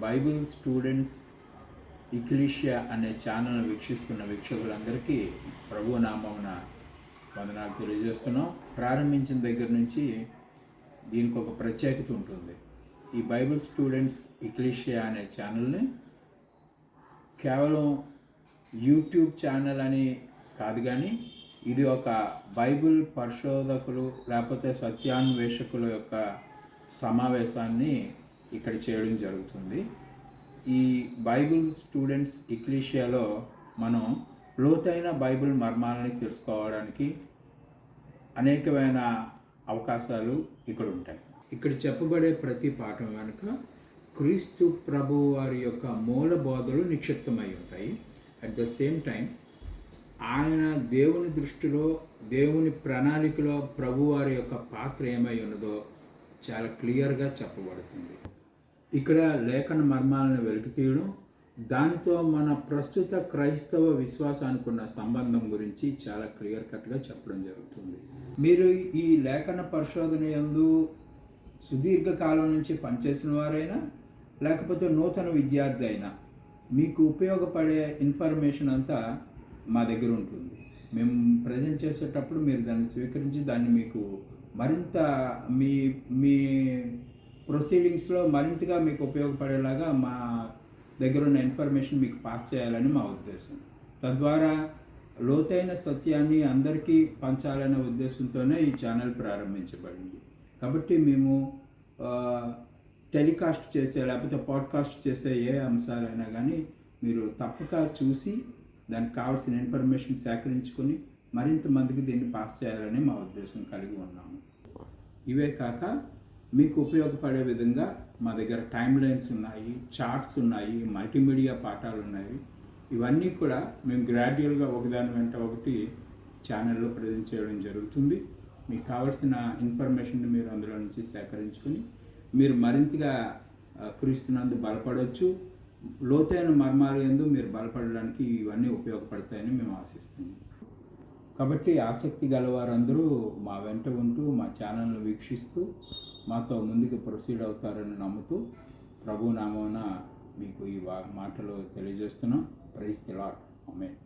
Bible students ఇక్లీషియా అనే channel వీక్షిస్తున్న వీక్షకులందరికీ ప్రభు నామమున వందనాలు తెలియజేస్తున్నాం. ప్రారంభించిన దగ్గర నుంచి దీనికి ఒక ప్రత్యేకత ఉంటుంది. ఈ బైబిల్ స్టూడెంట్స్ ఇక్లీషియా అనే ఛానల్ని కేవలం యూట్యూబ్ ఛానల్ అని కాదు, కానీ ఇది ఒక బైబిల్ పరిశోధకులు లేకపోతే సత్యాన్వేషకుల యొక్క సమావేశాన్ని ఇక్కడ చేయడం జరుగుతుంది. ఈ బైబిల్ స్టూడెంట్స్ ఇక్లీషియాలో మనం లోతైన బైబిల్ మర్మాలని తెలుసుకోవడానికి అనేకమైన అవకాశాలు ఇక్కడ ఉంటాయి. ఇక్కడ చెప్పబడే ప్రతి పాఠం వెనుక క్రీస్తు ప్రభు వారి యొక్క మూల బోధలు నిక్షిప్తమై ఉంటాయి. అట్ ద సేమ్ టైం ఆయన దేవుని దృష్టిలో, దేవుని ప్రణాళికలో ప్రభువారి యొక్క పాత్ర ఏమై ఉన్నదో చాలా క్లియర్గా చెప్పబడుతుంది. ఇక్కడ లేఖన మర్మాలను వెలికితీయడం, దానితో మన ప్రస్తుత క్రైస్తవ విశ్వాసానికి ఉన్న సంబంధం గురించి చాలా క్లియర్ కట్గా చెప్పడం జరుగుతుంది. మీరు ఈ లేఖన పరిశోధన యందు సుదీర్ఘకాలం నుంచి పనిచేసిన వారైనా లేకపోతే నూతన విద్యార్థి అయినా మీకు ఉపయోగపడే ఇన్ఫర్మేషన్ అంతా మా దగ్గర ఉంటుంది. మేము ప్రజెంట్ చేసేటప్పుడు మీరు దాన్ని స్వీకరించి దాన్ని మీకు మరింత మీ మీ ప్రొసీడింగ్స్లో మరింతగా మీకు ఉపయోగపడేలాగా మా దగ్గర ఉన్న ఇన్ఫర్మేషన్ మీకు పాస్ చేయాలని మా ఉద్దేశం. తద్వారా లోతైన సత్యాన్ని అందరికీ పంచాలనే ఉద్దేశంతోనే ఈ ఛానల్ ప్రారంభించబడింది. కాబట్టి మేము టెలికాస్ట్ చేసే లేకపోతే పాడ్కాస్ట్ చేసే ఏ అంశాలైనా కానీ మీరు తప్పక చూసి దానికి కావాల్సిన ఇన్ఫర్మేషన్ సేకరించుకొని మరింత మందికి దీన్ని పాస్ చేయాలని మా ఉద్దేశం కలిగి ఉన్నాము. ఇవే కాక మీకు ఉపయోగపడే విధంగా మా దగ్గర టైమ్ లైన్స్ ఉన్నాయి, చార్ట్స్ ఉన్నాయి, మల్టీమీడియా పాఠాలు ఉన్నాయి. ఇవన్నీ కూడా మేము గ్రాడ్యువల్గా ఒకదాని వెంట ఒకటి ఛానల్లో ప్రజెంట్ చేయడం జరుగుతుంది. మీకు కావాల్సిన ఇన్ఫర్మేషన్ని మీరు అందులో నుంచి సేకరించుకొని మీరు మరింతగా క్రీస్తునందు బలపడవచ్చు. లోతైన మర్మాల యందు మీరు బలపడడానికి ఇవన్నీ ఉపయోగపడతాయని మేము ఆశిస్తున్నాం. కాబట్టి ఆసక్తి గలవారందరూ మా వెంట ఉంటూ మా ఛానల్ను వీక్షిస్తూ మాతో ముందుకు ప్రొసీడ్ అవుతారని నమ్ముతూ ప్రభు నామమున మీకు ఈ మాటలు తెలియజేస్తున్నాం. Praise the lord. ఆమేన్.